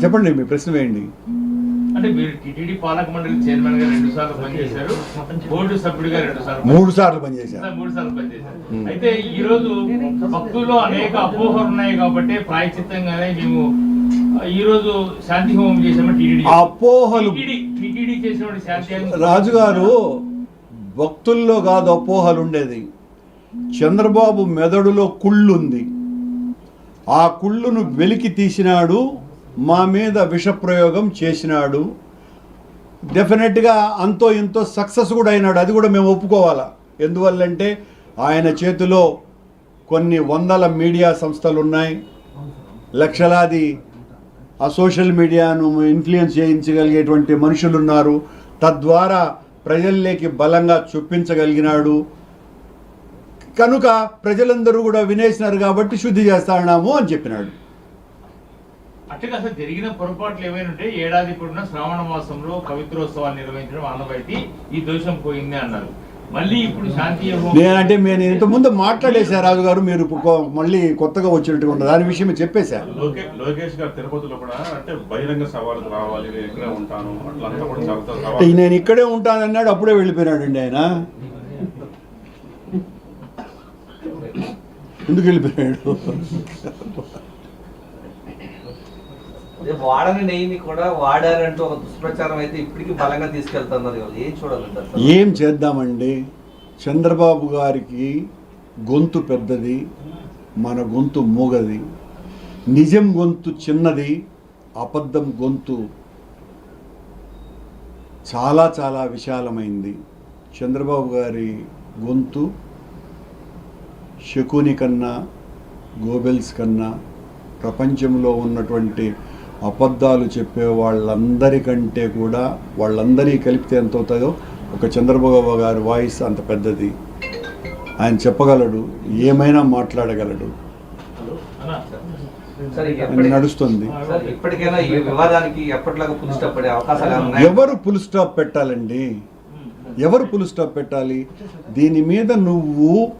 చెప్పండి, మీ ప్రశ్న వేయండి. అంటే మీరు టీటీడీ పాలక మండలి చైర్మన్ గా 2 సార్లు పనిచేశారు, బోర్డు సభ్యుడిగా 2 సార్లు, 3 సార్లు పనిచేశారు. 3 సార్లు పనిచేశారు. అయితే ఈ రోజు భక్తుల్లో అనేక అపోహలు ఉన్నాయి కాబట్టి ప్రాయచిత్తంగానే మేము ఈ రోజు శాంతి హోమం చేసాము. అపోహలు టీటీడీ చేసినటువంటి శాంతి రాజుగారు భక్తుల్లో కాదు అపోహలు ఉండేది. చంద్రబాబు మెదడులో కుళ్ళుంది, ఆ కుళ్ళును వెలికి తీసినాడు, మా మీద విషప్రయోగం చేసినాడు. డెఫినెట్గా అంతో ఇంతో సక్సెస్ కూడా అయినాడు, అది కూడా మేము ఒప్పుకోవాలా. ఎందువల్లంటే ఆయన చేతిలో కొన్ని వందల మీడియా సంస్థలు ఉన్నాయి, లక్షలాది ఆ సోషల్ మీడియాను ఇన్ఫ్లుయెన్స్ చేయించగలిగేటువంటి మనుషులు ఉన్నారు, తద్వారా ప్రజల్లోకి బలంగా చొప్పించగలిగినాడు. కనుక ప్రజలందరూ కూడా వినేసినారు కాబట్టి శుద్ధి చేస్తాము అని చెప్పినాడు. అట్లా అసలు జరిగిన పొరపాట్లు ఏమైనా ఉంటే ఏడాది పొడిన శ్రావణ మాసంలో పవిత్రోత్సవాన్ని నిర్వహించడం ఆనవాయితీ, ఈ దోషం పోయింది అన్నారు. మళ్ళీ ఇప్పుడు శాంతి నేనంటే నేను ఇంతకుముందు మాట్లాడేశా రాజుగారు, మీరు మళ్ళీ కొత్తగా వచ్చినట్టుగా ఉండదు, దాని విషయం చెప్పేశారు. లోకేష్ గారు తిరుపతిలో కూడా అంటే బహిరంగ సవాళ్ళకు రావాలి, నేను ఇక్కడే ఉంటాను అట్లంతా కూడా చాలా నేను ఇక్కడే ఉంటానన్నాడు, అప్పుడే వెళ్ళిపోయినాడండి ఆయన. ఎందుకు వెళ్ళిపోయాడు? వాడని నెయ్యిని కూడా వాడారంటూ ఒక దుష్ప్రచారం అయితే ఇప్పటికీ బలంగా తీసుకెళ్తున్నారు. ఏం చూడాలంటారు? ఏం చేద్దామండి, చంద్రబాబు గారికి గొంతు పెద్దది, మన గొంతు మూగది. నిజం గొంతు చిన్నది, అబద్ధం గొంతు చాలా చాలా విశాలమైంది. చంద్రబాబు గారి గొంతు శకుని కన్నా, గోబెల్స్ కన్నా, ప్రపంచంలో ఉన్నటువంటి అబద్ధాలు చెప్పే వాళ్ళందరికంటే కూడా, వాళ్ళందరికీ కలిపితే ఎంత అవుతుందో ఒక చంద్రబాబు గారి వాయిస్ అంత పెద్దది. ఆయన చెప్పగలడు, ఏమైనా మాట్లాడగలడు, నడుస్తుంది. ఇప్పటికైనా ఈ వివాదానికి ఎప్పటిలాగా ఫుల్ స్టాప్ పడే అవకాశాలు ఎవరు ఫుల్ స్టాప్ పెట్టాలండి? ఎవరు ఫుల్ స్టాప్ పెట్టాలి? దీని మీద నువ్వు